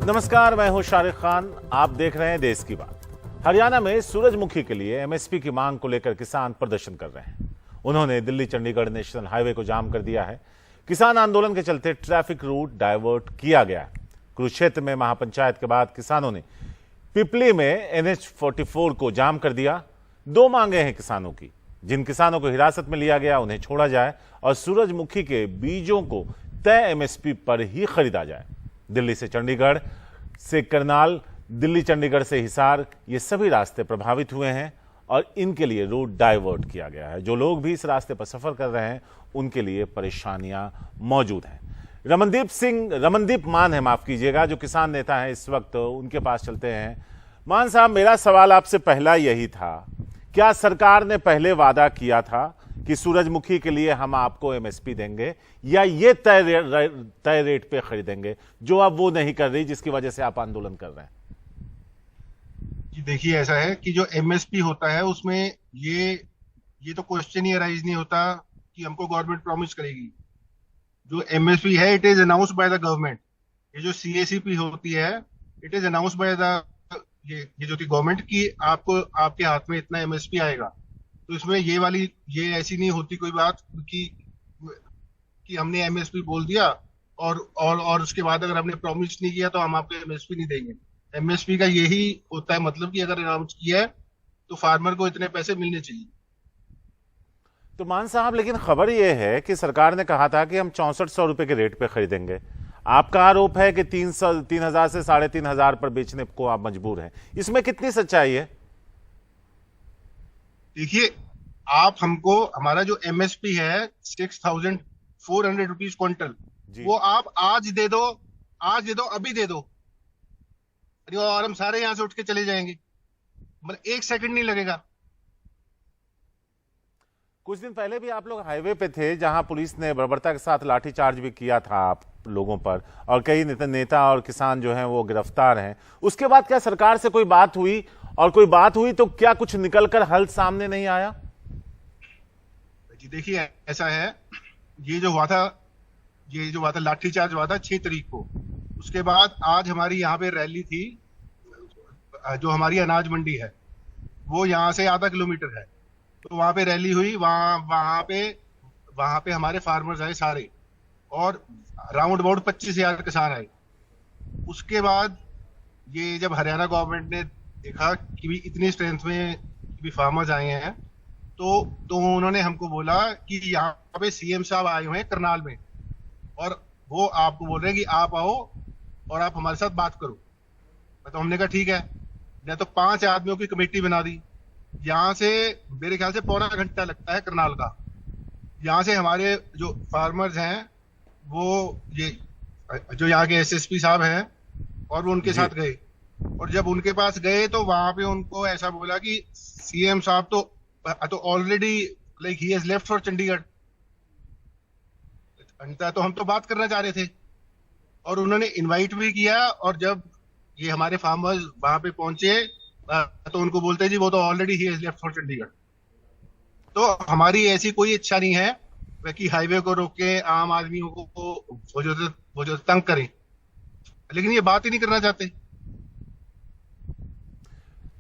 नमस्कार, मैं हूं शाहरुख खान। आप देख रहे हैं देश की बात। हरियाणा में सूरजमुखी के लिए एमएसपी की मांग को लेकर किसान प्रदर्शन कर रहे हैं। उन्होंने दिल्ली चंडीगढ़ नेशनल हाईवे को जाम कर दिया है। किसान आंदोलन के चलते ट्रैफिक रूट डायवर्ट किया गया है। कुरुक्षेत्र में महापंचायत के बाद किसानों ने पिपली में NH-44 को जाम कर दिया। दो मांगे हैं किसानों की। जिन किसानों को हिरासत में लिया गया उन्हें छोड़ा जाए और सूरजमुखी के बीजों को तय एमएसपी पर ही खरीदा जाए। दिल्ली से चंडीगढ़ से करनाल, दिल्ली चंडीगढ़ से हिसार, ये सभी रास्ते प्रभावित हुए हैं और इनके लिए रूट डाइवर्ट किया गया है। जो लोग भी इस रास्ते पर सफर कर रहे हैं उनके लिए परेशानियां मौजूद हैं। रमनदीप मान है, माफ कीजिएगा, जो किसान नेता हैं इस वक्त, उनके पास चलते हैं। मान साहब, मेरा सवाल आपसे पहला यही था, क्या सरकार ने पहले वादा किया था कि सूरजमुखी के लिए हम आपको एमएसपी देंगे या ये तय रेट पे खरीदेंगे, जो अब वो नहीं कर रही, जिसकी वजह से आप आंदोलन कर रहे हैं? जी देखिए, ऐसा है कि जो एमएसपी होता है उसमें ये तो क्वेश्चन ही अराइज नहीं होता कि हमको गवर्नमेंट प्रॉमिस करेगी। जो एमएसपी है, it is announced by the government. ये जो सीएसीपी होती है, it is announced by the ये जो थी गवर्नमेंट की आपको आपके हाथ में इतना एमएसपी आएगा। तो इसमें ये ऐसी नहीं होती कोई बात कि हमने एमएसपी बोल दिया और उसके बाद अगर हमने प्रॉमिस नहीं किया तो हम आपको एमएसपी नहीं देंगे। एमएसपी का यही होता है मतलब कि अगर अनाउंस किया है तो फार्मर को इतने पैसे मिलने चाहिए। तो मान साहब, लेकिन खबर यह है कि सरकार ने कहा था कि हम 6400 रुपए के रेट पे खरीदेंगे। आपका आरोप है कि 3000 से 3500 पर बेचने को आप मजबूर हैं। इसमें कितनी सच्चाई है? देखिए, आप हमको हमारा जो एमएसपी है 6400 रुपीज क्विंटल, वो आप आज दे दो, अभी दे दो और हम सारे यहां से उठ के चले जाएंगे। मतलब एक सेकंड नहीं लगेगा। कुछ दिन पहले भी आप लोग हाईवे पे थे, जहां पुलिस ने बर्बरता के साथ लाठीचार्ज भी किया था आप लोगों पर, और कई नेता और किसान जो हैं वो गिरफ्तार हैं। उसके बाद क्या सरकार से कोई बात हुई, और कोई बात हुई तो क्या कुछ निकलकर हल सामने नहीं आया? जी देखिए, ऐसा है, ये जो हुआ था लाठीचार्ज हुआ था 6 तारीख को। उसके बाद आज हमारी यहाँ पे रैली थी। जो हमारी अनाज मंडी है वो यहाँ से आधा किलोमीटर है, तो वहां पे रैली हुई। वहां पे हमारे फार्मर्स आए सारे, और राउंड अबाउट 25,000 किसान आए। उसके बाद ये जब हरियाणा गवर्नमेंट ने देखा कि भी इतनी स्ट्रेंथ में भी फार्मर्स आए हैं, तो उन्होंने हमको बोला कि यहाँ पे सीएम साहब आए हुए हैं करनाल में, और वो आपको बोल रहे हैं कि आप आओ और आप हमारे साथ बात करो। तो हमने कहा ठीक है। या तो 5 आदमियों की कमेटी बना दी। यहाँ से मेरे ख्याल से पौना घंटा लगता है करनाल का। यहाँ से हमारे जो फार्मर्स हैं, वो ये जो यहाँ के एसएसपी साहब हैं, और वो उनके साथ गए। और जब उनके पास गए तो वहां पे उनको ऐसा बोला कि सीएम साहब तो already like he has left for Chandigarh. तो हम तो बात करना चाह रहे थे, और उन्होंने इनवाइट भी किया। और जब ये हमारे फार्मर्स वहां पे पहुंचे तो उनको बोलते जी वो तो already he has left for Chandigarh. तो हमारी ऐसी कोई इच्छा नहीं है कि हाईवे को रोक के आम आदमियों को वो जो तंग करें, लेकिन ये बात ही नहीं करना चाहते।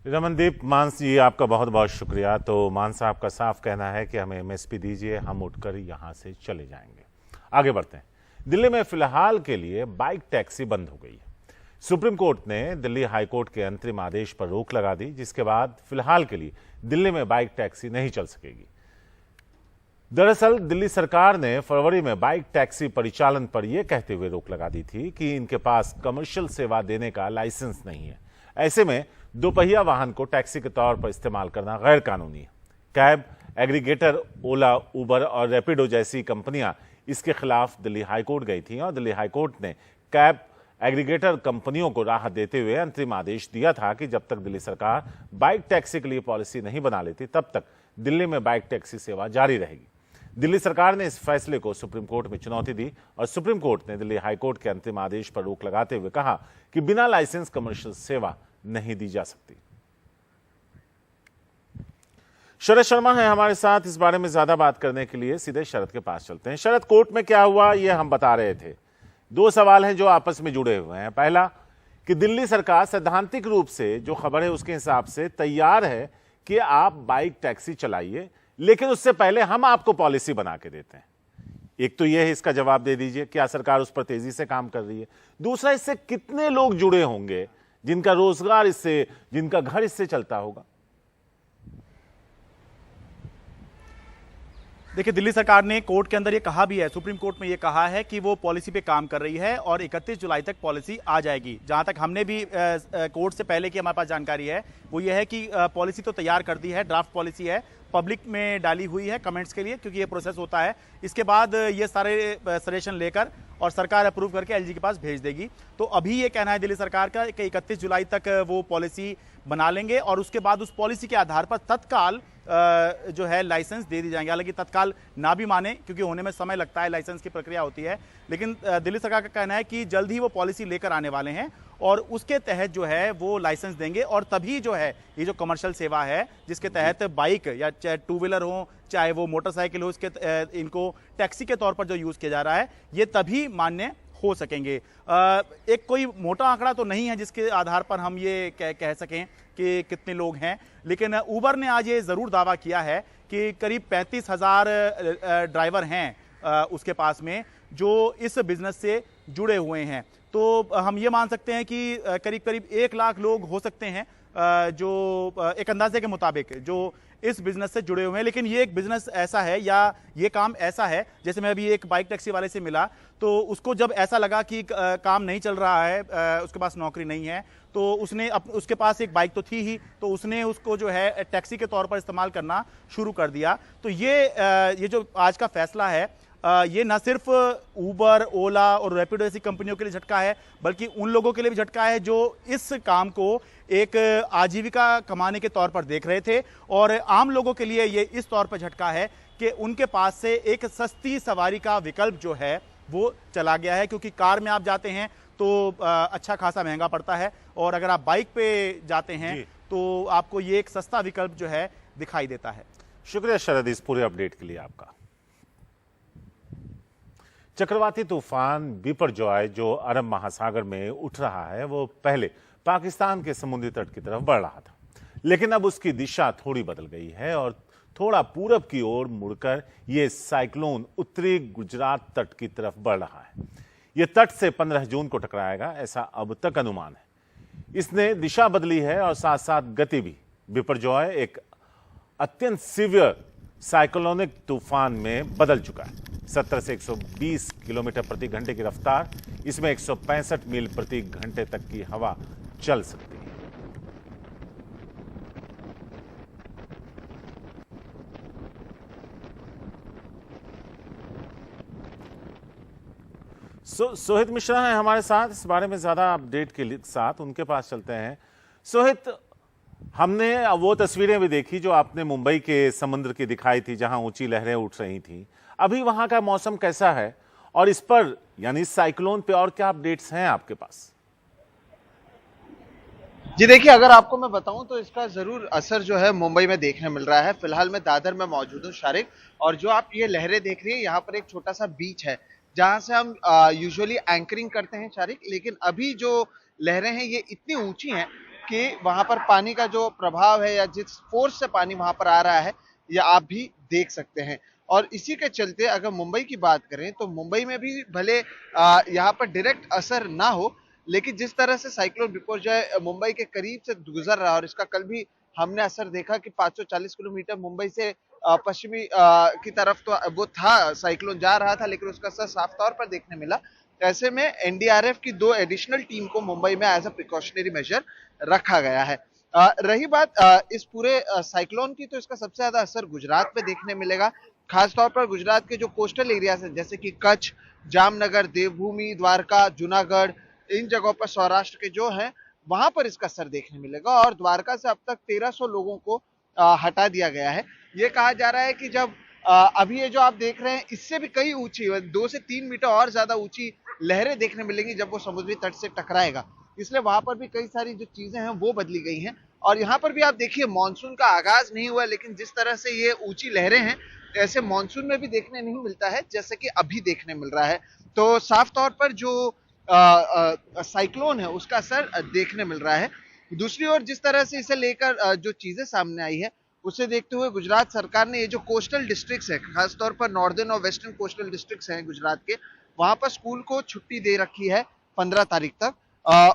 रमनदीप मान जी, आपका बहुत बहुत शुक्रिया। तो मान साहब का साफ कहना है कि हमें एमएसपी दीजिए, हम उठकर यहां से चले जाएंगे। आगे बढ़ते हैं। दिल्ली में फिलहाल के लिए बाइक टैक्सी बंद हो गई है। सुप्रीम कोर्ट ने दिल्ली हाईकोर्ट के अंतरिम आदेश पर रोक लगा दी, जिसके बाद फिलहाल के लिए दिल्ली में बाइक टैक्सी नहीं चल सकेगी। दरअसल दिल्ली सरकार ने फरवरी में बाइक टैक्सी परिचालन पर यह कहते हुए रोक लगा दी थी कि इनके पास कमर्शियल सेवा देने का लाइसेंस नहीं है। ऐसे में दोपहिया वाहन को टैक्सी के तौर पर इस्तेमाल करना गैर कानूनी है। कैब एग्रीगेटर ओला, उबर और रैपिडो जैसी कंपनियां इसके खिलाफ दिल्ली हाईकोर्ट गई थी, और दिल्ली हाईकोर्ट ने कैब एग्रीगेटर कंपनियों को राहत देते हुए अंतरिम आदेश दिया था कि जब तक दिल्ली सरकार बाइक टैक्सी के लिए पॉलिसी नहीं बना लेती, तब तक दिल्ली में बाइक टैक्सी सेवा जारी रहेगी। दिल्ली सरकार ने इस फैसले को सुप्रीम कोर्ट में चुनौती दी, और सुप्रीम कोर्ट ने दिल्ली हाईकोर्ट के अंतिम आदेश पर रोक लगाते हुए कहा कि बिना लाइसेंस कमर्शियल सेवा नहीं दी जा सकती। शरद शर्मा है हमारे साथ इस बारे में ज्यादा बात करने के लिए। सीधे शरद के पास चलते हैं। शरद, कोर्ट में क्या हुआ ये हम बता रहे थे। 2 सवाल हैं जो आपस में जुड़े हुए हैं। पहला कि दिल्ली सरकार सैद्धांतिक रूप से जो खबर है उसके हिसाब से तैयार है कि आप बाइक टैक्सी चलाइए, लेकिन उससे पहले हम आपको पॉलिसी बना के देते हैं। एक तो यह है, इसका जवाब दे दीजिए, क्या सरकार उस पर तेजी से काम कर रही है? दूसरा, इससे कितने लोग जुड़े होंगे जिनका रोजगार इससे, जिनका घर इससे चलता होगा? देखिए, दिल्ली सरकार ने कोर्ट के अंदर ये कहा भी है, सुप्रीम कोर्ट में ये कहा है कि वो पॉलिसी पे काम कर रही है और 31 जुलाई तक पॉलिसी आ जाएगी। जहां तक हमने भी कोर्ट से पहले की हमारे पास जानकारी है वो ये है कि पॉलिसी तो तैयार कर दी है, ड्राफ्ट पॉलिसी है, पब्लिक में डाली हुई है कमेंट्स के लिए, क्योंकि ये प्रोसेस होता है। इसके बाद ये सारे सजेशन लेकर और सरकार अप्रूव करके एलजी के पास भेज देगी। तो अभी ये कहना है दिल्ली सरकार का कि 31 जुलाई तक वो पॉलिसी बना लेंगे और उसके बाद उस पॉलिसी के आधार पर तत्काल जो है लाइसेंस दे दी जाएंगे। हालांकि तत्काल ना भी माने, क्योंकि होने में समय लगता है, लाइसेंस की प्रक्रिया होती है, लेकिन दिल्ली सरकार का कहना है कि जल्द ही वो पॉलिसी लेकर आने वाले हैं और उसके तहत जो है वो लाइसेंस देंगे। और तभी जो है ये जो कमर्शियल सेवा है जिसके तहत बाइक या चाहे टू व्हीलर हो चाहे वो मोटरसाइकिल हो, इसके इनको टैक्सी के तौर पर जो यूज किया जा रहा है, ये तभी मान्य हो सकेंगे। एक कोई मोटा आंकड़ा तो नहीं है जिसके आधार पर हम ये कह सकें कि कितने लोग हैं, लेकिन उबर ने आज ये जरूर दावा किया है कि करीब 35,000 ड्राइवर हैं उसके पास में जो इस बिजनेस से जुड़े हुए हैं। तो हम ये मान सकते हैं कि करीब करीब 1 लाख लोग हो सकते हैं जो एक अंदाजे के मुताबिक जो इस बिजनेस से जुड़े हुए हैं। लेकिन ये एक बिजनेस ऐसा है या ये काम ऐसा है, जैसे मैं अभी एक बाइक टैक्सी वाले से मिला तो उसको जब ऐसा लगा कि काम नहीं चल रहा है, उसके पास नौकरी नहीं है, तो उसने उसके पास एक बाइक तो थी ही, तो उसने उसको जो है टैक्सी के तौर पर इस्तेमाल करना शुरू कर दिया। तो ये जो आज का फैसला है ये न सिर्फ उबर, ओला और रैपिडो ऐसी कंपनियों के लिए झटका है, बल्कि उन लोगों के लिए भी झटका है जो इस काम को एक आजीविका कमाने के तौर पर देख रहे थे। और आम लोगों के लिए ये इस तौर पर झटका है कि उनके पास से एक सस्ती सवारी का विकल्प जो है वो चला गया है, क्योंकि कार में आप जाते हैं तो अच्छा खासा महंगा पड़ता है, और अगर आप बाइक पे जाते हैं तो आपको ये एक सस्ता विकल्प जो है दिखाई देता है। शुक्रिया शरद इस पूरे अपडेट के लिए आपका। चक्रवाती तूफान बिपरजॉय जो अरब महासागर में उठ रहा है वो पहले पाकिस्तान के समुद्री तट की तरफ बढ़ रहा था, लेकिन अब उसकी दिशा थोड़ी बदल गई है और थोड़ा पूरब की ओर मुड़कर यह साइक्लोन उत्तरी गुजरात तट की तरफ बढ़ रहा है। यह तट से 15 जून को टकराएगा, ऐसा अब तक अनुमान है। इसने दिशा बदली है और साथ साथ गति भी। बिपरजॉय एक अत्यंत सीवियर साइक्लोनिक तूफान में बदल चुका है। 70 से 120 किलोमीटर प्रति घंटे की रफ्तार, इसमें 165 मील प्रति घंटे तक की हवा चल सकती है। सोहित मिश्रा हैं हमारे साथ, इस बारे में ज्यादा अपडेट के साथ उनके पास चलते हैं। सोहित, हमने वो तस्वीरें भी देखी जो आपने मुंबई के समुद्र की दिखाई थी जहां ऊंची लहरें उठ रही थी। अभी वहां का मौसम कैसा है और इस पर यानी इस साइक्लोन पे और क्या अपडेट्स हैं आपके पास? जी देखिए, अगर आपको मैं बताऊं तो इसका जरूर असर जो है मुंबई में देखने मिल रहा है। फिलहाल मैं दादर में मौजूद हूं शारिक, और जो आप ये लहरें देख रही हैं यहाँ पर एक छोटा सा बीच है जहां से हम यूजुअली एंकरिंग करते हैं शारिक, लेकिन अभी जो लहरें हैं ये इतनी ऊंची हैं कि वहां पर पानी का जो प्रभाव है या जिस फोर्स से पानी वहां पर आ रहा है ये आप भी देख सकते हैं। और इसी के चलते अगर मुंबई की बात करें तो मुंबई में भी भले यहाँ पर डायरेक्ट असर ना हो, लेकिन जिस तरह से साइक्लोन बिपरजॉय मुंबई के करीब से गुजर रहा है, और इसका कल भी हमने असर देखा कि 540 किलोमीटर मुंबई से पश्चिमी की तरफ तो वो था, साइक्लोन जा रहा था, लेकिन उसका असर साफ तौर पर देखने मिला। ऐसे में एनडीआरएफ की 2 एडिशनल टीम को मुंबई में एज अ प्रिकॉशनरी मेजर रखा गया है। रही बात इस पूरे साइक्लोन की, तो इसका सबसे ज्यादा असर गुजरात में देखने मिलेगा, खासतौर पर गुजरात के जो कोस्टल एरियाज हैं जैसे कि कच्छ, जामनगर, देवभूमि, द्वारका, जूनागढ़, इन जगहों पर सौराष्ट्र के जो हैं वहां पर इसका असर देखने मिलेगा। और द्वारका से अब तक 1300 लोगों को हटा दिया गया है। ये कहा जा रहा है कि जब अभी ये जो आप देख रहे हैं इससे भी कई ऊंची 2 से 3 मीटर और ज्यादा ऊंची लहरें देखने मिलेंगी जब वो समुद्री तट से टकराएगा, इसलिए वहां पर भी कई सारी जो चीजें हैं वो बदली गई हैं। और यहाँ पर भी आप देखिए मानसून का आगाज नहीं हुआ, लेकिन जिस तरह से ये ऊंची लहरें हैं ऐसे मानसून में भी देखने नहीं मिलता है जैसे कि अभी देखने मिल रहा है। तो साफ तौर पर जो साइक्लोन है उसका असर देखने मिल रहा है। दूसरी ओर जिस तरह से इसे लेकर जो चीजें सामने आई है उसे देखते हुए गुजरात सरकार ने ये जो कोस्टल डिस्ट्रिक्ट्स है, खासतौर पर नॉर्दर्न और वेस्टर्न कोस्टल डिस्ट्रिक्ट्स हैं गुजरात के, वहां पर स्कूल को छुट्टी दे रखी है 15 तारीख तक।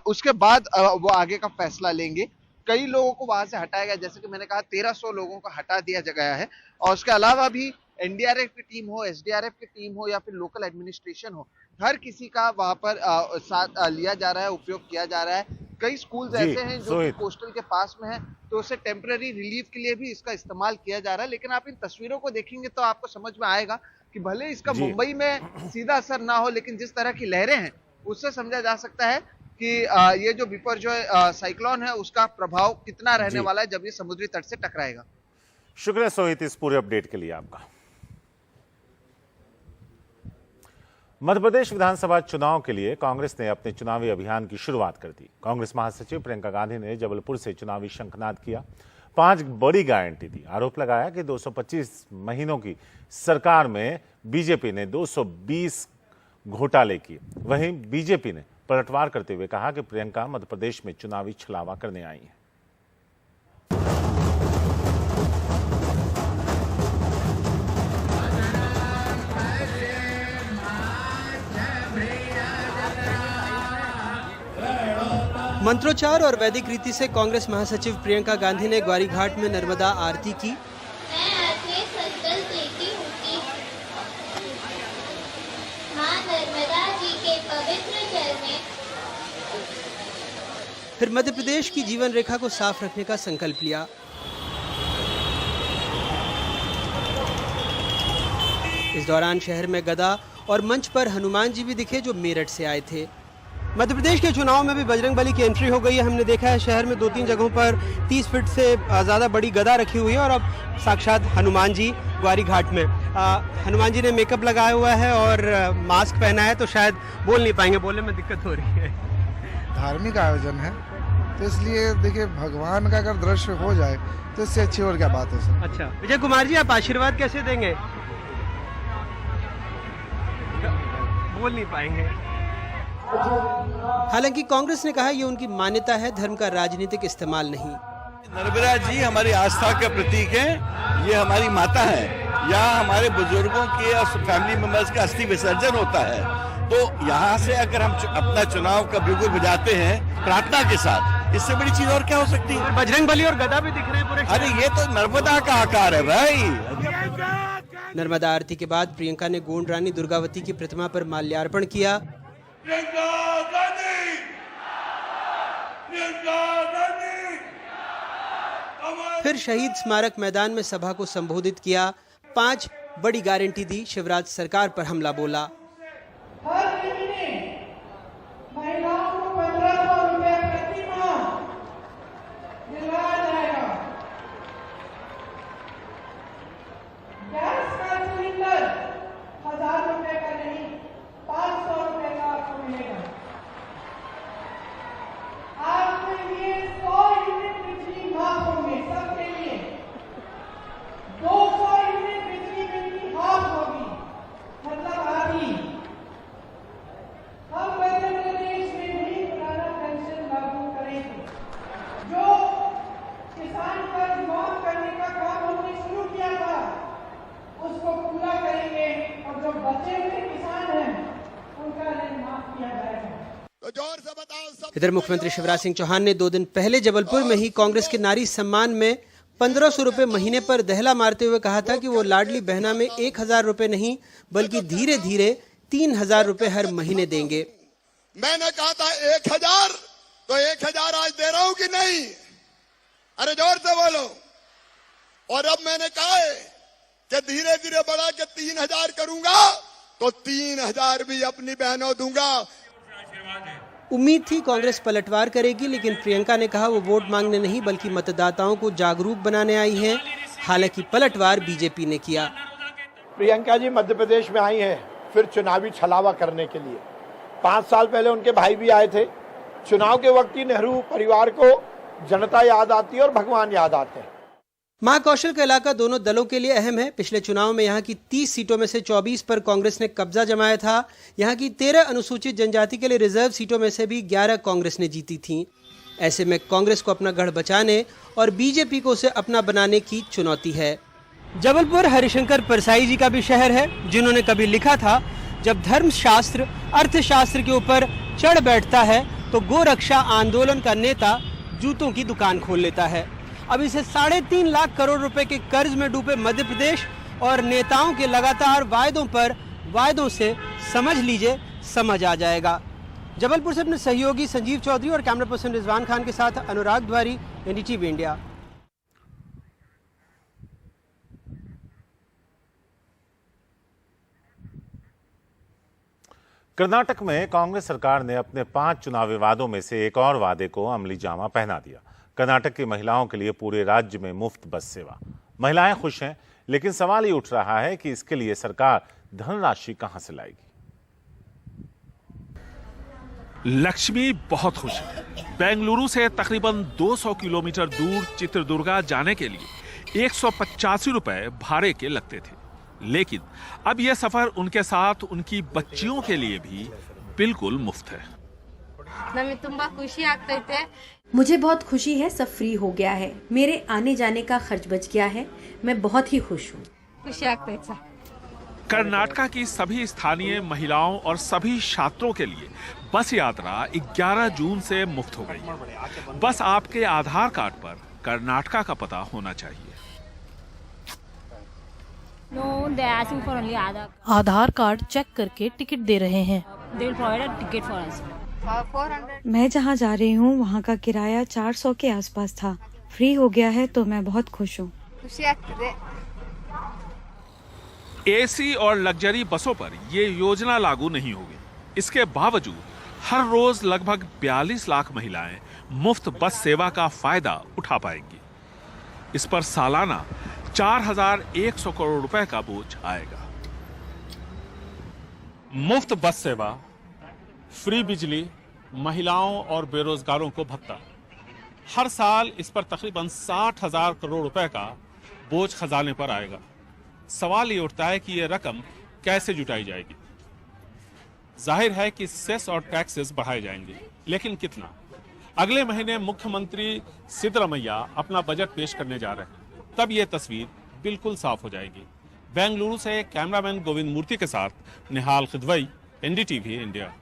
उसके बाद वो आगे का फैसला लेंगे। कई लोगों को वहां से हटाया गया, जैसे कि मैंने कहा 1300 लोगों को हटा दिया गया है। और उसके अलावा भी एनडीआरएफ की टीम हो, एसडीआरएफ की टीम हो या फिर लोकल एडमिनिस्ट्रेशन हो, हर किसी का वहां पर साथ लिया जा रहा है, उपयोग किया जा रहा है। कई स्कूल्स ऐसे हैं जो कि कोस्टल के पास में है, तो उसे टेम्पररी रिलीफ के लिए भी इसका इस्तेमाल किया जा रहा है। लेकिन आप इन तस्वीरों को देखेंगे तो आपको समझ में आएगा कि भले इसका मुंबई में सीधा असर ना हो, लेकिन जिस तरह की लहरें हैं उससे समझा जा सकता है कि ये जो बिपरजॉय साइक्लोन है उसका प्रभाव कितना रहने वाला है जब ये समुद्री तट से टकराएगा। शुक्रिया सोहित इस पूरे अपडेट के लिए आपका। मध्य प्रदेश विधानसभा चुनाव के लिए कांग्रेस ने अपने चुनावी अभियान की शुरुआत कर दी। कांग्रेस महासचिव प्रियंका गांधी ने जबलपुर से चुनावी शंखनाद किया, 5 बड़ी गारंटी दी। आरोप लगाया कि 225 महीनों की सरकार में बीजेपी ने 220 घोटाले किए। वहीं बीजेपी ने पलटवार करते हुए कहा कि प्रियंका मध्य प्रदेश में चुनावी छलावा करने आई हैं। मंत्रोच्चार और वैदिक रीति से कांग्रेस महासचिव प्रियंका गांधी ने ग्वारी घाट में नर्मदा आरती की। मैं आज ये संकल्प लेती हूँ कि मां नर्मदा जी के पवित्र जल में। फिर मध्य प्रदेश की जीवन रेखा को साफ रखने का संकल्प लिया। इस दौरान शहर में गदा और मंच पर हनुमान जी भी दिखे जो मेरठ से आए थे। मध्य प्रदेश के चुनाव में भी बजरंगबली की एंट्री हो गई है। हमने देखा है शहर में 2-3 जगहों पर 30 फीट से ज़्यादा बड़ी गदा रखी हुई है और अब साक्षात हनुमान जी ग्वारी घाट में। हनुमान जी ने मेकअप लगाया हुआ है और मास्क पहना है, तो शायद बोल नहीं पाएंगे, बोलने में दिक्कत हो रही है। धार्मिक आयोजन है तो इसलिए देखिए भगवान का अगर दृश्य हो जाए तो इससे अच्छी और क्या बात है सर। अच्छा विजय कुमार जी, आप आशीर्वाद कैसे देंगे? बोल नहीं पाएंगे। हालांकि कांग्रेस ने कहा ये उनकी मान्यता है, धर्म का राजनीतिक इस्तेमाल नहीं। नर्मदा जी हमारी आस्था का प्रतीक है, ये हमारी माता है। यहाँ हमारे बुजुर्गों के और फैमिली मेंबर्स का अस्थि विसर्जन होता है, तो यहाँ से अगर हम अपना चुनाव का बिगुल बजाते हैं प्रार्थना के साथ, इससे बड़ी चीज और क्या हो सकती है। बजरंगबली और गदा भी दिख रहे हैं पूरे। अरे ये तो नर्मदा का आकार है भाई। नर्मदा आरती के बाद प्रियंका ने गोंड रानी दुर्गावती की प्रतिमा पर माल्यार्पण किया। फिर शहीद स्मारक मैदान में सभा को संबोधित किया। 5 बड़ी गारंटी दी, शिवराज सरकार पर हमला बोला। हर महीने महिलाओं को 1500 रुपए प्रति माह दिलवाया जाएगा। गैस का सिलेंडर 1000 रुपए का नहीं, 500 रुपए का आपको मिलेगा। आपके लिए 100 यूनिट बिजली माफ होंगे सबके लिए। 200 यूनिट बिजली बिल की हाफ होगी, मतलब आधी। हम मध्य प्रदेश में नहीं पुराना पेंशन लागू करेंगे। जो किसान कर्ज माफ करने का काम हमने शुरू किया था उसको पूरा करेंगे और जो बचे हुए किसान हैं उनका ऋण माफ किया जाएगा। इधर मुख्यमंत्री शिवराज सिंह चौहान ने 2 दिन पहले जबलपुर में ही कांग्रेस के नारी सम्मान में 1500 रुपए महीने पर दहला मारते हुए कहा था कि वो लाडली बहना में 1000 रुपए नहीं बल्कि धीरे धीरे 3000 रुपए हर महीने देंगे। मैंने कहा था 1000, तो 1000 आज दे रहा हूं कि नहीं? अरे जोर से बोलो। और अब मैंने कहा है कि धीरे धीरे बढ़ा के 3000 करूंगा, तो 3000 भी अपनी बहनों दूंगा। उम्मीद थी कांग्रेस पलटवार करेगी, लेकिन प्रियंका ने कहा वो वोट मांगने नहीं बल्कि मतदाताओं को जागरूक बनाने आई हैं। हालांकि पलटवार बीजेपी ने किया। प्रियंका जी मध्य प्रदेश में आई हैं फिर चुनावी छलावा करने के लिए। 5 साल पहले उनके भाई भी आए थे। चुनाव के वक्त ही नेहरू परिवार को जनता याद आती है और भगवान याद आते हैं। महाकौशल का इलाका दोनों दलों के लिए अहम है। पिछले चुनाव में यहाँ की 30 सीटों में से 24 पर कांग्रेस ने कब्जा जमाया था। यहाँ की 13 अनुसूचित जनजाति के लिए रिजर्व सीटों में से भी 11 कांग्रेस ने जीती थीं। ऐसे में कांग्रेस को अपना गढ़ बचाने और बीजेपी को उसे अपना बनाने की चुनौती है। जबलपुर हरिशंकर परसाई जी का भी शहर है, जिन्होंने कभी लिखा था, जब धर्मशास्त्र अर्थशास्त्र के ऊपर चढ़ बैठता है तो गोरक्षा आंदोलन का नेता जूतों की दुकान खोल लेता है। अब इसे 3.5 लाख करोड़ रुपए के कर्ज में डूबे मध्य प्रदेश और नेताओं के लगातार वायदों से समझ लीजिए समझ आ जाएगा। जबलपुर से अपने सहयोगी संजीव चौधरी और कैमरा पर्सन रिजवान खान के साथ अनुराग द्वारी, एनडीटीवी इंडिया। कर्नाटक में कांग्रेस सरकार ने अपने 5 चुनावी वादों में से एक और वादे को अमली जामा पहना दिया। कर्नाटक की महिलाओं के लिए पूरे राज्य में मुफ्त बस सेवा। महिलाएं खुश हैं, लेकिन सवाल ये उठ रहा है कि इसके लिए सरकार धनराशि कहां से लाएगी। लक्ष्मी बहुत खुश है। बेंगलुरु से तकरीबन 200 किलोमीटर दूर चित्रदुर्गा जाने के लिए 185 रुपए भाड़े के लगते थे, लेकिन अब यह सफर उनके साथ उनकी बच्चियों के लिए भी बिल्कुल मुफ्त है। मुझे बहुत खुशी है, सब फ्री हो गया है, मेरे आने जाने का खर्च बच गया है, मैं बहुत ही खुश हूँ। कर्नाटक की सभी स्थानीय महिलाओं और सभी छात्रों के लिए बस यात्रा 11 जून से मुफ्त हो गई। बस आपके आधार कार्ड पर कर्नाटक का पता होना चाहिए। आधार कार्ड चेक करके टिकट दे रहे हैं। मैं जहाँ जा रही हूँ वहाँ का किराया 400 के आसपास था। फ्री हो गया है तो मैं बहुत खुश हूँ। एसी और लग्जरी बसों पर ये योजना लागू नहीं होगी। इसके बावजूद हर रोज लगभग 42 लाख महिलाएं मुफ्त बस सेवा का फायदा उठा पाएंगी। इस पर सालाना 4100 करोड़ रुपए का बोझ आएगा। मुफ्त बस सेवा, फ्री बिजली, महिलाओं और बेरोजगारों को भत्ता। हर साल इस पर तकरीबन 60,000 करोड़ रुपए का बोझ खजाने पर आएगा। सवाल ये उठता है कि ये रकम कैसे जुटाई जाएगी। जाहिर है कि सेस और टैक्सेस बढ़ाए जाएंगे, लेकिन कितना? अगले महीने मुख्यमंत्री सिद्धरामैया अपना बजट पेश करने जा रहे हैं, तब ये तस्वीर बिल्कुल साफ हो जाएगी। बेंगलुरु से कैमरामैन गोविंद मूर्ति के साथ Nihal Kidwai, NDTV India.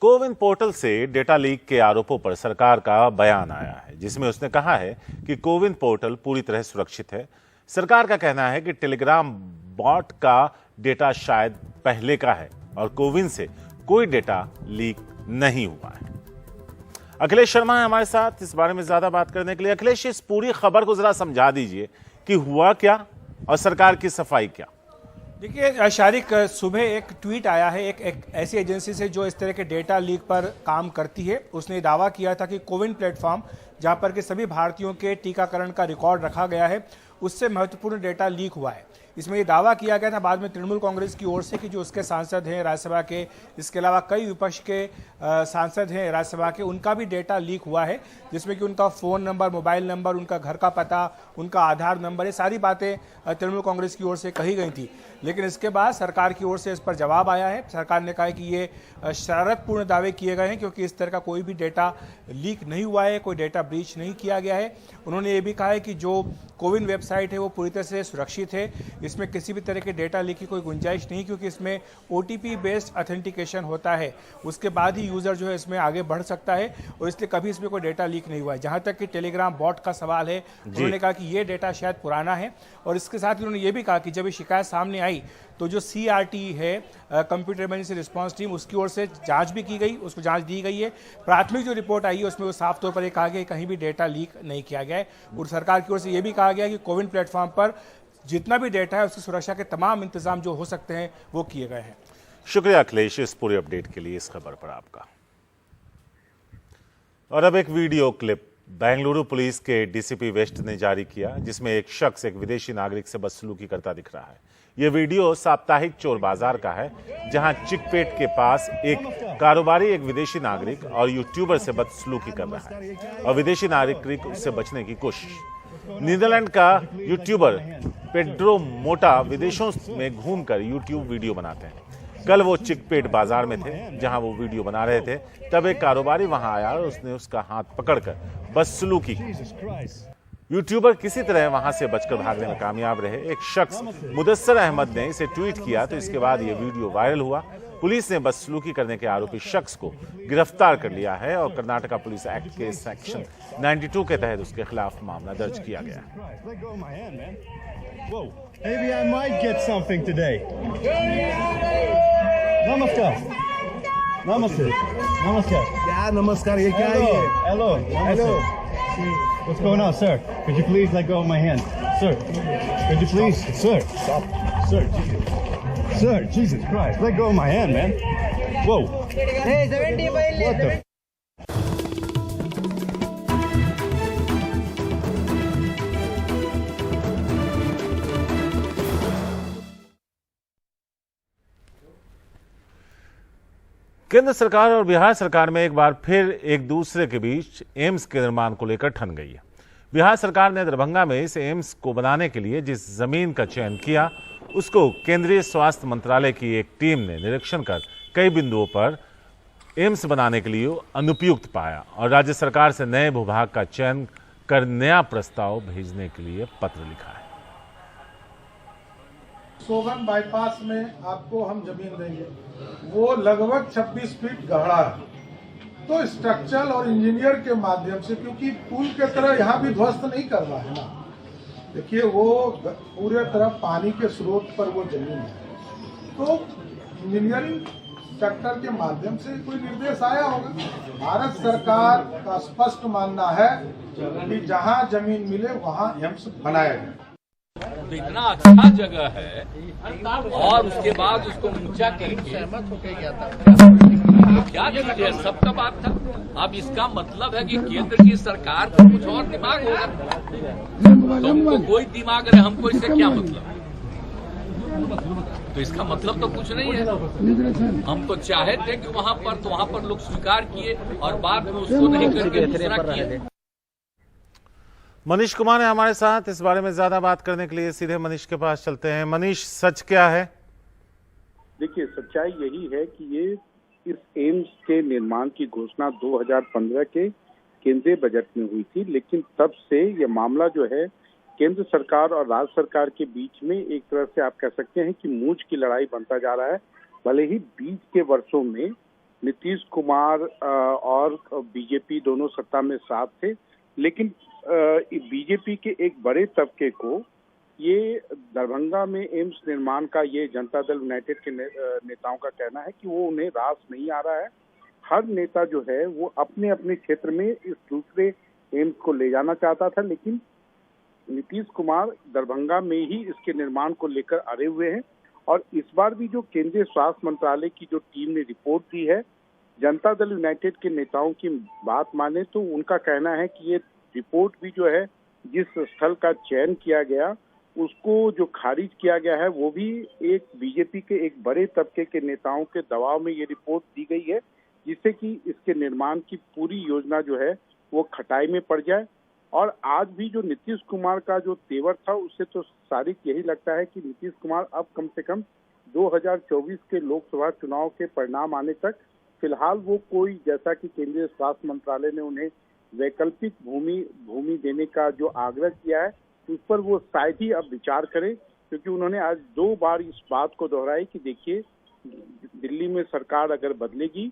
CoWIN portal से डेटा लीक के आरोपों पर सरकार का बयान आया है, जिसमें उसने कहा है कि कोविन पोर्टल पूरी तरह सुरक्षित है। सरकार का कहना है कि टेलीग्राम बॉट का डेटा शायद पहले का है और कोविन से कोई डेटा लीक नहीं हुआ है। अखिलेश शर्मा है हमारे साथ इस बारे में ज्यादा बात करने के लिए। अखिलेश, इस पूरी खबर को जरा समझा दीजिए कि हुआ क्या और सरकार की सफाई क्या। देखिए शारिक, सुबह एक ट्वीट आया है एक ऐसी एजेंसी से जो इस तरह के डेटा लीक पर काम करती है। उसने दावा किया था कि कोविन प्लेटफॉर्म, जहां पर के सभी भारतीयों के टीकाकरण का रिकॉर्ड रखा गया है, उससे महत्वपूर्ण डेटा लीक हुआ है। इसमें ये दावा किया गया था बाद में तृणमूल कांग्रेस की ओर से कि जो उसके सांसद हैं राज्यसभा के, इसके अलावा कई विपक्ष के सांसद हैं राज्यसभा के, उनका भी डेटा लीक हुआ है, जिसमें कि उनका फ़ोन नंबर, मोबाइल नंबर, उनका घर का पता, उनका आधार नंबर, ये सारी बातें तृणमूल कांग्रेस की ओर से कही गई थी। लेकिन इसके बाद सरकार की ओर से इस पर जवाब आया है। सरकार ने कहा है कि ये शरारतपूर्ण दावे किए गए हैं, क्योंकि इस तरह का कोई भी डेटा लीक नहीं हुआ है, कोई डेटा ब्रीच नहीं किया गया है। उन्होंने ये भी कहा है कि जो कोविन वेबसाइट है वो पूरी तरह से सुरक्षित है, इसमें किसी भी तरह के डेटा लीक की कोई गुंजाइश नहीं, क्योंकि इसमें OTP बेस्ड ऑथेंटिकेशन होता है, उसके बाद ही यूजर जो है इसमें आगे बढ़ सकता है, और इसलिए कभी इसमें कोई डेटा लीक नहीं हुआ है। जहां तक कि टेलीग्राम बॉट का सवाल है, उन्होंने कहा कि ये डेटा शायद पुराना है, और इसके साथ ही उन्होंने ये भी कहा कि जब ये शिकायत सामने आई तो जो CRT है, कंप्यूटर इमरजेंसी रिस्पांस टीम, उसकी ओर से जांच भी की गई, उसको जांच दी गई है। प्राथमिक जो रिपोर्ट आई है उसमें वो साफ तौर पर ये कहा गया कि कहीं भी डेटा लीक नहीं किया गया है, और सरकार की ओर से ये भी कहा गया कि कोविन प्लेटफॉर्म पर जितना भी डेटा है उसकी सुरक्षा के तमाम इंतजाम जो हो सकते हैं वो किए गए हैं। शुक्रिया अखिलेश इस पूरे अपडेट के लिए, इस खबर पर आपका। और अब एक वीडियो क्लिप बेंगलुरु पुलिस के डीसीपी वेस्ट ने जारी किया, जिसमें एक शख्स एक विदेशी नागरिक से बदसलूकी करता दिख रहा है। ये वीडियो साप्ताहिक चोर बाजार का है, जहां चिकपेट के पास एक कारोबारी एक विदेशी नागरिक और यूट्यूबर से बदसलूकी कर रहा है और विदेशी नागरिक उससे बचने की कोशिश। नीदरलैंड का यूट्यूबर पेड्रो मोटा विदेशों में घूमकर यूट्यूब वीडियो बनाते हैं। कल वो चिकपेट बाजार में थे, जहां वो वीडियो बना रहे थे, तब एक कारोबारी वहां आया और उसने उसका हाथ पकड़कर बदसलूकी की। यूट्यूबर किसी तरह वहां से बचकर भागने में कामयाब रहे। एक शख्स मुदस्सर अहमद ने इसे ट्वीट किया तो इसके बाद ये वीडियो वायरल हुआ। पुलिस ने बदसलूकी करने के आरोपी शख्स को गिरफ्तार कर लिया है और कर्नाटका पुलिस एक्ट के सेक्शन 92 के तहत उसके खिलाफ मामला दर्ज किया गया है। Maybe I might get something today. Namaskar. Namaste. Namaskar. Yeah, namaskar. ये क्या है ये? Hello. Hello. What's going on, sir? Could you please let go of my hand, sir? Could you please, sir? Stop. Sir. Sir, Jesus Christ, let go of my hand, man. Whoa. Hey, 70 What the? केंद्र सरकार और बिहार सरकार में एक बार फिर एक दूसरे के बीच एम्स के निर्माण को लेकर ठन गई है। बिहार सरकार ने दरभंगा में इस एम्स को बनाने के लिए जिस जमीन का चयन किया, उसको केंद्रीय स्वास्थ्य मंत्रालय की एक टीम ने निरीक्षण कर कई बिंदुओं पर एम्स बनाने के लिए अनुपयुक्त पाया और राज्य सरकार से नए भूभाग का चयन कर नया प्रस्ताव भेजने के लिए पत्र लिखा है। सोगन बाईपास में आपको हम जमीन देंगे, वो लगभग 26 फीट गहरा है। तो स्ट्रक्चरल और इंजीनियर के माध्यम से, क्योंकि पुल के तरह यहाँ भी ध्वस्त नहीं करना है ना, देखिए वो पूरे तरफ पानी के स्रोत पर वो जमीन है, तो इंजीनियरिंग सेक्टर के माध्यम से कोई निर्देश आया होगा। भारत सरकार का स्पष्ट मानना है कि जहाँ जमीन मिले वहाँ एम्स बनाया जाए। तो इतना अच्छा जगह है और उसके बाद उसको ऊंचा करके तो क्या कीजिए, सबका बात था। अब इसका मतलब है कि केंद्र की सरकार को कुछ और दिमाग होगा, तुमको कोई दिमाग रहे, हमको इससे क्या मतलब। तो इसका मतलब तो कुछ नहीं है। हम तो चाहे थे कि वहां पर लोग स्वीकार किए और बाद में उसको नहीं करके दूसरा किए। मनीष कुमार है हमारे साथ इस बारे में ज्यादा बात करने के लिए। सीधे मनीष के पास चलते हैं। मनीष, सच क्या है? देखिए, सच्चाई यही है कि ये इस एम्स के निर्माण की घोषणा 2015 के केंद्रीय बजट में हुई थी, लेकिन तब से ये मामला जो है केंद्र सरकार और राज्य सरकार के बीच में एक तरह से आप कह सकते हैं कि मूंछ की लड़ाई बनता जा रहा है। भले ही बीच के वर्षों में नीतीश कुमार और बीजेपी दोनों सत्ता में साथ थे, लेकिन बीजेपी के एक बड़े तबके को ये दरभंगा में एम्स निर्माण का ये जनता दल यूनाइटेड के नेताओं का कहना है कि वो उन्हें रास नहीं आ रहा है। हर नेता जो है वो अपने अपने क्षेत्र में इस दूसरे एम्स को ले जाना चाहता था, लेकिन नीतीश कुमार दरभंगा में ही इसके निर्माण को लेकर अड़े हुए हैं। और इस बार भी जो केंद्रीय स्वास्थ्य मंत्रालय की जो टीम ने रिपोर्ट दी है, जनता दल यूनाइटेड के नेताओं की बात माने तो उनका कहना है कि ये रिपोर्ट भी जो है जिस स्थल का चयन किया गया उसको जो खारिज किया गया है, वो भी एक बीजेपी के एक बड़े तबके के नेताओं के दबाव में ये रिपोर्ट दी गई है, जिससे कि इसके निर्माण की पूरी योजना जो है वो खटाई में पड़ जाए। और आज भी जो नीतीश कुमार का जो तेवर था, उससे तो सारिक यही लगता है कि नीतीश कुमार अब कम से कम 2024 के लोकसभा चुनाव के परिणाम आने तक फिलहाल वो कोई, जैसा कि केंद्रीय स्वास्थ्य मंत्रालय ने उन्हें वैकल्पिक भूमि देने का जो आग्रह किया है, उस पर वो शायद ही अब विचार करें, क्योंकि उन्होंने आज 2 बार इस बात को दोहराई कि देखिए, दिल्ली में सरकार अगर बदलेगी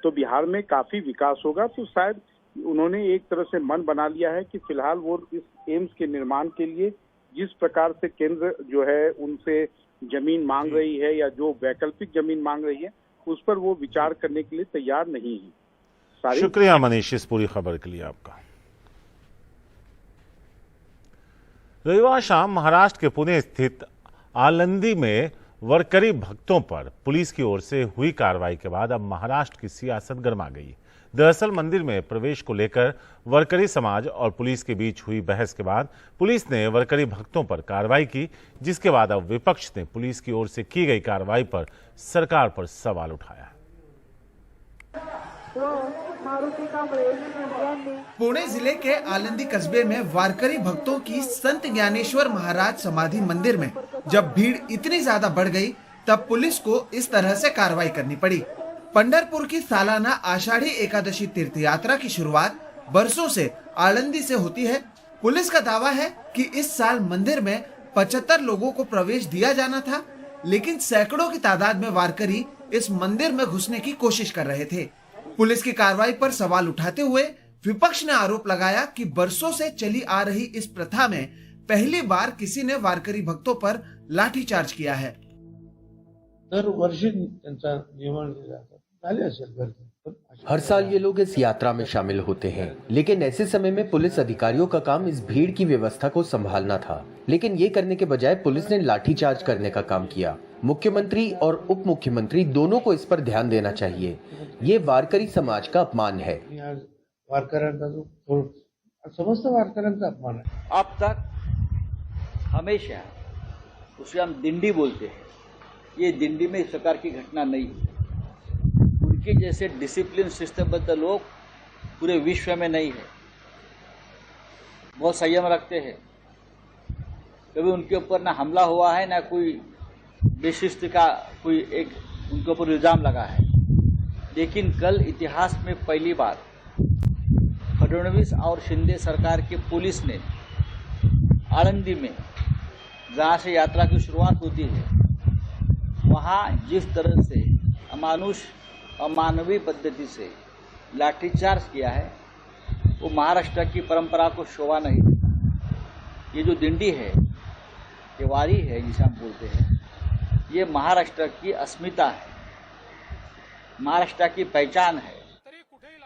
तो बिहार में काफी विकास होगा। तो शायद उन्होंने एक तरह से मन बना लिया है कि फिलहाल वो इस एम्स के निर्माण के लिए जिस प्रकार से केंद्र जो है उनसे जमीन मांग रही है या जो वैकल्पिक जमीन मांग रही है, उस पर वो विचार करने के लिए तैयार नहीं है। शुक्रिया मनीष इस पूरी खबर के लिए आपका। रविवार शाम महाराष्ट्र के पुणे स्थित आलंदी में वारकरी भक्तों पर पुलिस की ओर से हुई कार्रवाई के बाद अब महाराष्ट्र की सियासत गर्मा गई। दरअसल मंदिर में प्रवेश को लेकर वारकरी समाज और पुलिस के बीच हुई बहस के बाद पुलिस ने वारकरी भक्तों पर कार्रवाई की, जिसके बाद अब विपक्ष ने पुलिस की ओर से की गई कार्रवाई पर सरकार पर सवाल उठाया। पुणे जिले के आलंदी कस्बे में वारकरी भक्तों की संत ज्ञानेश्वर महाराज समाधि मंदिर में जब भीड़ इतनी ज्यादा बढ़ गई, तब पुलिस को इस तरह से कार्रवाई करनी पड़ी। पंढरपुर की सालाना आषाढ़ी एकादशी तीर्थ यात्रा की शुरुआत बरसों से आलंदी से होती है। पुलिस का दावा है कि इस साल मंदिर में 75 लोगों को प्रवेश दिया जाना था, लेकिन सैकड़ों की तादाद में वारकरी इस मंदिर में घुसने की कोशिश कर रहे थे। पुलिस की कार्रवाई पर सवाल उठाते हुए विपक्ष ने आरोप लगाया कि बरसों से चली आ रही इस प्रथा में पहली बार किसी ने वारकरी भक्तों पर लाठीचार्ज किया है। हर साल ये लोग इस यात्रा में शामिल होते हैं, लेकिन ऐसे समय में पुलिस अधिकारियों का काम इस भीड़ की व्यवस्था को संभालना था, लेकिन ये करने के बजाय पुलिस ने लाठीचार्ज करने का काम किया। मुख्यमंत्री और उप मुख्यमंत्री दोनों को इस पर ध्यान देना चाहिए। ये वारकरी समाज का अपमान है। समस्त वारकऱ्यांचा अपमान है। अब तक हमेशा उसे हम दिंडी बोलते हैं, ये दिंडी में इस प्रकार की घटना नहीं है। उनके जैसे डिसिप्लिन सिस्टमबद्ध लोग पूरे विश्व में नहीं है। बहुत संयम रखते हैं। कभी उनके ऊपर ना हमला हुआ है, ना कोई बेशिस्त का कोई एक उनके ऊपर इल्जाम लगा है। लेकिन कल इतिहास में पहली बार फडणवीस और शिंदे सरकार की पुलिस ने आळंदी में, जहाँ से यात्रा की शुरुआत होती है, वहाँ जिस तरह से अमानुष अमानवीय पद्धति से लाठीचार्ज किया है, वो महाराष्ट्र की परंपरा को शोभा नहीं देता। ये जो दिंडी है, ये वारी है जिसे हम बोलते हैं, ये महाराष्ट्र की अस्मिता है, महाराष्ट्र की पहचान है।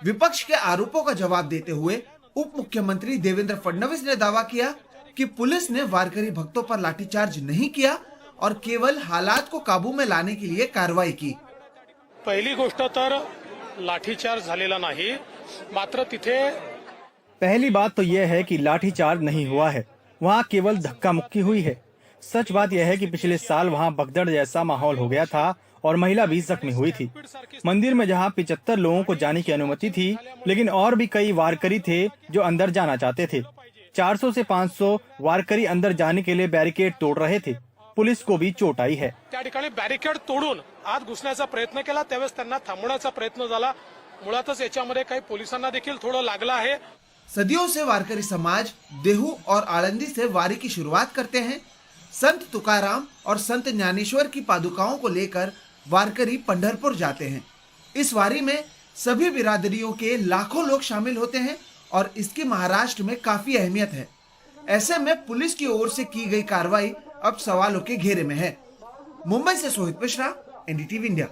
विपक्ष के आरोपों का जवाब देते हुए उप मुख्यमंत्री देवेंद्र फडणवीस ने दावा किया कि पुलिस ने वारकरी भक्तों पर लाठीचार्ज नहीं किया और केवल हालात को काबू में लाने के लिए कार्रवाई की। पहली गोष्ट तर लाठीचार्ज झालेला नाही, मात्र तिथे पहली बात तो यह है कि लाठीचार्ज नहीं हुआ है, वहाँ केवल धक्का मुक्की हुई है। सच बात यह है कि पिछले साल वहाँ भगदड़ जैसा माहौल हो गया था और महिला भी जख्मी हुई थी। मंदिर में जहाँ 75 लोगों को जाने की अनुमति थी, लेकिन और भी कई वारकरी थे जो अंदर जाना चाहते थे। 400 से 500 वारकरी अंदर जाने के लिए बैरिकेड तोड़ रहे थे। पुलिस को भी चोट आई है। त्या ठिकाणी बॅरिकेड तोडून आत घुसण्याचा प्रयत्न केला, त्यावेळेस त्यांना थांबवण्याचा प्रयत्न झाला। मुळातच याच्यामध्ये काही पोलिसांना देखील थोडं लागलं आहे। सदियों से वारकरी समाज देहू और आळंदी से वारी की शुरुआत करते हैं। संत तुकाराम और संत ज्ञानेश्वर की पादुकाओं को लेकर वारकरी पंढरपुर जाते हैं। इस वारी में सभी बिरादरियों के लाखों लोग शामिल होते हैं और इसकी महाराष्ट्र में काफी अहमियत है। ऐसे में पुलिस की ओर से की गई कार्रवाई अब सवालों के घेरे में है। मुंबई से सोहित मिश्रा, एनडीटीवी इंडिया।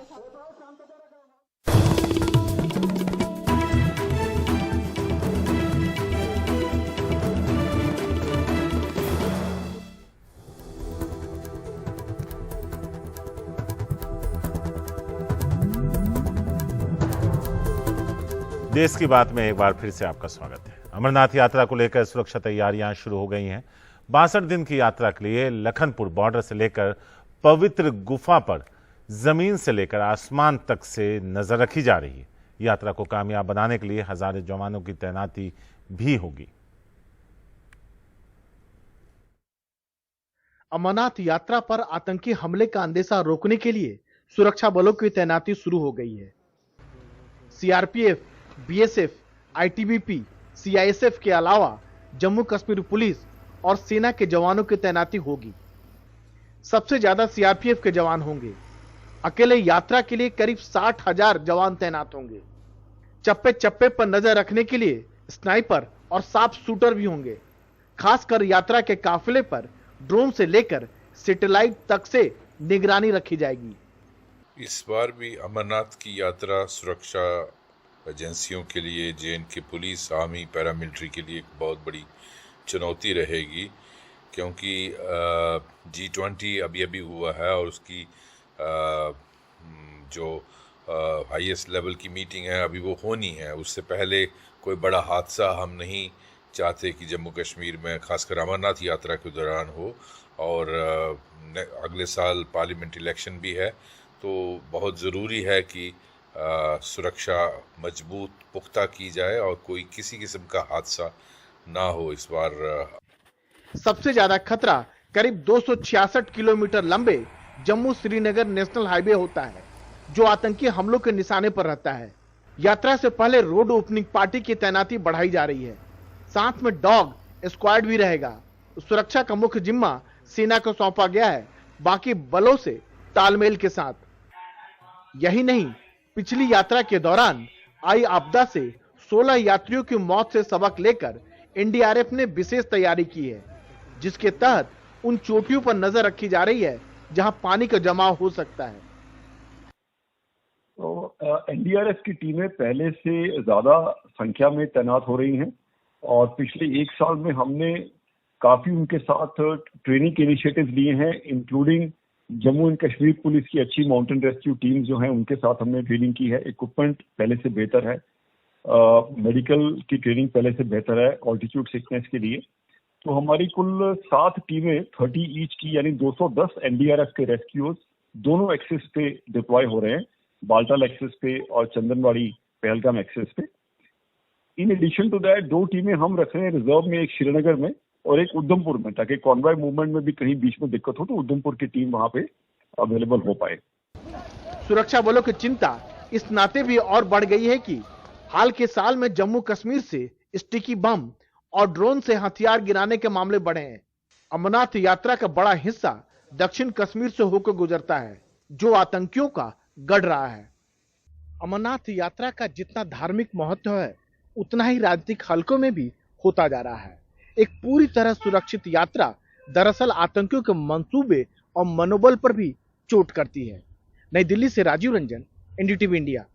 देश की बात में एक बार फिर से आपका स्वागत है। अमरनाथ यात्रा को लेकर सुरक्षा तैयारियां शुरू हो गई हैं। 62 दिन की यात्रा के लिए लखनपुर बॉर्डर से लेकर पवित्र गुफा पर जमीन से लेकर आसमान तक से नजर रखी जा रही है। यात्रा को कामयाब बनाने के लिए हजारों जवानों की तैनाती भी होगी। अमरनाथ यात्रा पर आतंकी हमले का अंदेशा रोकने के लिए सुरक्षा बलों की तैनाती शुरू हो गई है। सीआरपीएफ, बीएसएफ, आईटीबीपी, सीआईएसएफ के अलावा जम्मू कश्मीर पुलिस और सेना के जवानों की तैनाती होगी। सबसे ज्यादा सीआरपीएफ के जवान होंगे। अकेले यात्रा के लिए करीब 60,000 जवान तैनात होंगे। चप्पे चप्पे पर नजर रखने के लिए स्नाइपर और शार्प शूटर भी होंगे। खासकर यात्रा के काफिले पर ड्रोन से लेकर सैटेलाइट तक से निगरानी रखी जाएगी। इस बार भी अमरनाथ की यात्रा सुरक्षा एजेंसियों के लिए, जेएनके पुलिस, आर्मी, पैरामिलिट्री के लिए एक बहुत बड़ी चुनौती रहेगी, क्योंकि G20 अभी हुआ है और उसकी जो हाईएस्ट लेवल की मीटिंग है, अभी वो होनी है। उससे पहले कोई बड़ा हादसा हम नहीं चाहते कि जम्मू कश्मीर में खासकर अमरनाथ यात्रा के दौरान हो। और अगले साल पार्लियामेंट इलेक्शन भी है, तो बहुत ज़रूरी है कि सुरक्षा मजबूत पुख्ता की जाए और कोई किसी किस्म का हादसा ना हो इस बार। सबसे ज्यादा खतरा करीब 266 किलोमीटर लंबे जम्मू श्रीनगर नेशनल हाईवे होता है, जो आतंकी हमलों के निशाने पर रहता है। यात्रा से पहले रोड ओपनिंग पार्टी की तैनाती बढ़ाई जा रही है, साथ में डॉग स्क्वाड भी रहेगा। सुरक्षा का मुख्य जिम्मा सेना को सौंपा गया है, बाकी बलों से तालमेल के साथ। यही नहीं, पिछली यात्रा के दौरान आई आपदा से 16 यात्रियों की मौत से सबक लेकर एनडीआरएफ ने विशेष तैयारी की है, जिसके तहत उन चोटियों पर नजर रखी जा रही है जहां पानी का जमाव हो सकता है। तो एनडीआरएफ की टीमें पहले से ज्यादा संख्या में तैनात हो रही हैं और पिछले 1 साल में हमने काफी उनके साथ ट्रेनिंग इनिशिएटिव लिए हैं, including Jammu and Kashmir police की अच्छी माउंटेन रेस्क्यू टीम जो है उनके साथ हमने ट्रेनिंग की है। इक्विपमेंट पहले से बेहतर है, मेडिकल की ट्रेनिंग पहले से बेहतर है ऑल्टीट्यूड सिकनेस के लिए। तो हमारी कुल 7 टीमें 30 ईच की यानी 210 एनडीआरएफ के रेस्क्यूअर्स दोनों एक्सेस पे डिप्लॉय हो रहे हैं, बाल्टाल एक्सेस पे और चंदनवाड़ी पहलगाम एक्सेस पे। इन एडिशन टू दैट 2 टीमें हम रख रहे हैं रिजर्व में, एक श्रीनगर में और एक उधमपुर में, ताकि कॉन्वॉय मूवमेंट में भी कहीं बीच में दिक्कत हो तो उधमपुर की टीम वहां पे अवेलेबल हो पाए। सुरक्षा बलों की चिंता इस नाते भी और बढ़ गई है कि हाल के साल में जम्मू कश्मीर से स्टिकी बम और ड्रोन से हथियार गिराने के मामले बढ़े हैं। अमरनाथ यात्रा का बड़ा हिस्सा दक्षिण कश्मीर से होकर गुजरता है, जो आतंकियों का गढ़ रहा है। अमरनाथ यात्रा का जितना धार्मिक महत्व है, उतना ही राजनीतिक हलकों में भी होता जा रहा है। एक पूरी तरह सुरक्षित यात्रा दरअसल आतंकियों के मंसूबे और मनोबल पर भी चोट करती है। नई दिल्ली से राजीव रंजन, एनडीटीवी इंडिया।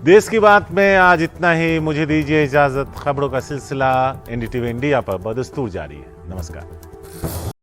देश की बात में आज इतना ही। मुझे दीजिए इजाजत। खबरों का सिलसिला एनडीटीवी इंडिया पर बदस्तूर जारी है। नमस्कार।